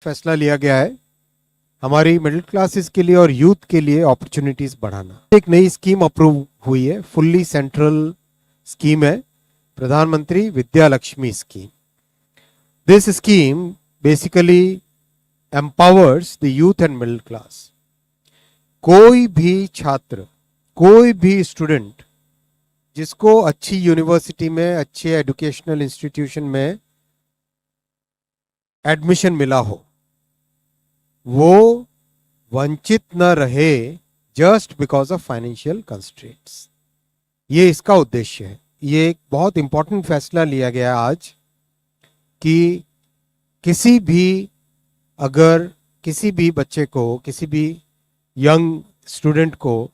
फैसला लिया गया है हमारी मिडिल क्लासेस के लिए और यूथ के लिए अपॉर्चुनिटीज बढ़ाना। एक नई स्कीम अप्रूव हुई है, फुल्ली सेंट्रल स्कीम है, Pradhanmantri Vidya Lakshmi scheme. This scheme basically empowers the youth and middle class. कोई भी छात्र, कोई भी स्टूडेंट जिसको अच्छी यूनिवर्सिटी में, अच्छे एजुकेशनल इंस्टीट्यूशन में एडमिशन मिला हो, वो वंचित न रहे just because of financial constraints. ये इसका उद्देश्य है। ये एक बहुत इंपॉर्टेंट फैसला लिया गया आज कि किसी भी बच्चे को, किसी भी यंग स्टूडेंट को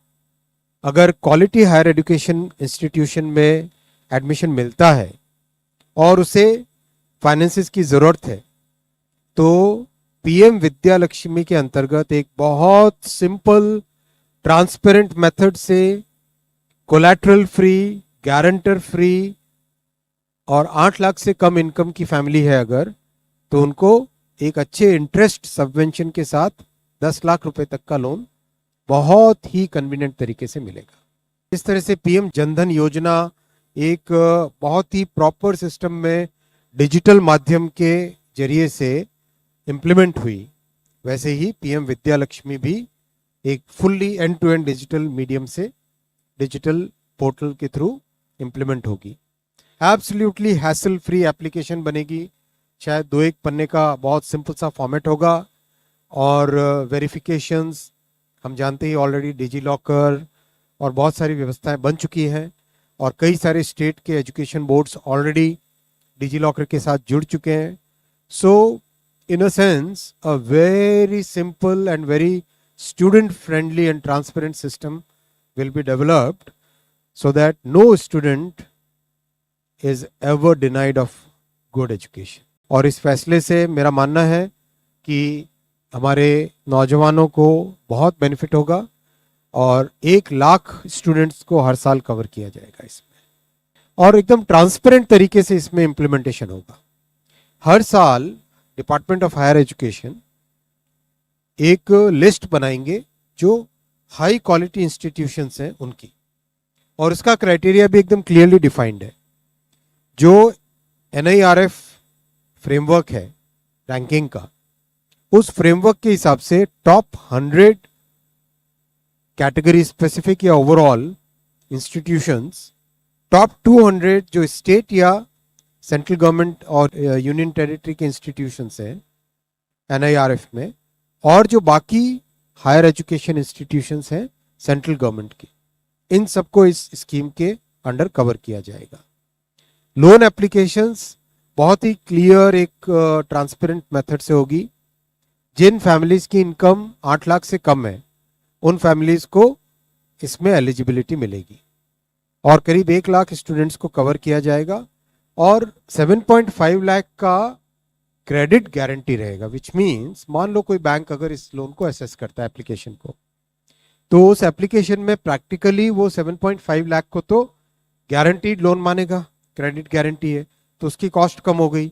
अगर क्वालिटी हायर एजुकेशन इंस्टीट्यूशन में एडमिशन मिलता है और उसे फाइनेंसेस की ज़रूरत है, तो पीएम विद्या लक्ष्मी के अंतर्गत एक बहुत सिंपल ट्रांसपेरेंट मेथड से कोलैटरल फ्री, गारंटर फ्री और 8 लाख से कम इनकम की फैमिली है अगर, तो उनको एक अच्छे इंटरेस्ट सबवेंशन के साथ 10 लाख रुपए तक का लोन बहुत ही कन्वीनियंट तरीके से मिलेगा। इस तरह से पीएम जनधन योजना एक बहुत ही प्रॉपर सिस्टम में डिजिटल माध्यम के जरिए से इम्प्लीमेंट हुई, वैसे ही पीएम विद्या लक्ष्मी भी एक fully end to end digital medium से, डिजिटल पोर्टल के थ्रू इम्प्लीमेंट होगी। एब्सोल्युटली हैसल फ्री एप्लीकेशन बनेगी। शायद 2-1 पन्ने का बहुत सिंपल सा फॉर्मेट होगा और वेरिफिकेशंस हम जानते ही ऑलरेडी डिजी लॉकर और बहुत सारी व्यवस्थाएं बन चुकी हैं और कई सारे स्टेट के education boards already digi locker के साथ जुड़ चुके हैं। सो in a sense, a very simple and very student-friendly and transparent system will be developed so that no student is ever denied of good education. और इस फैसले से मेरा मानना है कि हमारे नौजवानों को बहुत बेनिफिट होगा और 1 लाख स्टूडेंट्स को हर साल कवर किया जाएगा इसमें, और एकदम ट्रांसपेरेंट तरीके से इसमें इम्प्लीमेंटेशन होगा। हर साल डिपार्टमेंट ऑफ हायर एजुकेशन एक लिस्ट बनाएंगे जो हाई क्वालिटी इंस्टीट्यूशंस हैं उनकी, और उसका क्राइटेरिया भी एकदम क्लियरली डिफाइंड है। जो NIRF फ्रेमवर्क है रैंकिंग का, उस फ्रेमवर्क के हिसाब से टॉप 100 कैटेगरी स्पेसिफिक या ओवरऑल इंस्टीट्यूशंस, टॉप 200 जो स्टेट या सेंट्रल गवर्नमेंट और यूनियन टेरिटरी के इंस्टीट्यूशंस हैं NIRF में, और जो बाकी हायर एजुकेशन इंस्टीट्यूशंस हैं सेंट्रल गवर्नमेंट की, इन सबको इस स्कीम के अंडर कवर किया जाएगा। लोन एप्लीकेशंस बहुत ही क्लियर एक ट्रांसपेरेंट मेथड से होगी। जिन फैमिलीज की इनकम 8 लाख से कम है उन फैमिलीज को इसमें एलिजिबिलिटी मिलेगी और करीब 1 लाख स्टूडेंट्स को कवर किया जाएगा और 7.5 लाख का क्रेडिट गारंटी रहेगा। विच मीन्स मान लो कोई बैंक अगर इस लोन को असेस करता है एप्लीकेशन को, तो उस एप्लीकेशन में प्रैक्टिकली वो 7.5 लाख को तो गारंटीड लोन मानेगा, क्रेडिट गारंटी है, तो उसकी कॉस्ट कम हो गई,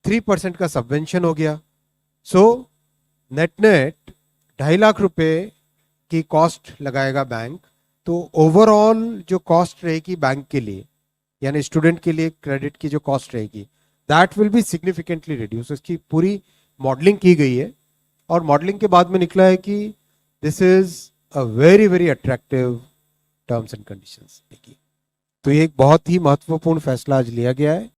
3% का सबवेंशन हो गया। सो नेट 2.5 लाख रुपए की कॉस्ट लगाएगा बैंक, तो ओवरऑल जो कॉस्ट रहेगी बैंक के लिए, यानी स्टूडेंट के लिए क्रेडिट की जो कॉस्ट रहेगी, that will be significantly reduce. इसकी पूरी मॉडलिंग की गई है और मॉडलिंग के बाद में निकला है कि this is a very very attractive terms and conditions. तो ये एक बहुत ही महत्वपूर्ण फैसला आज लिया गया है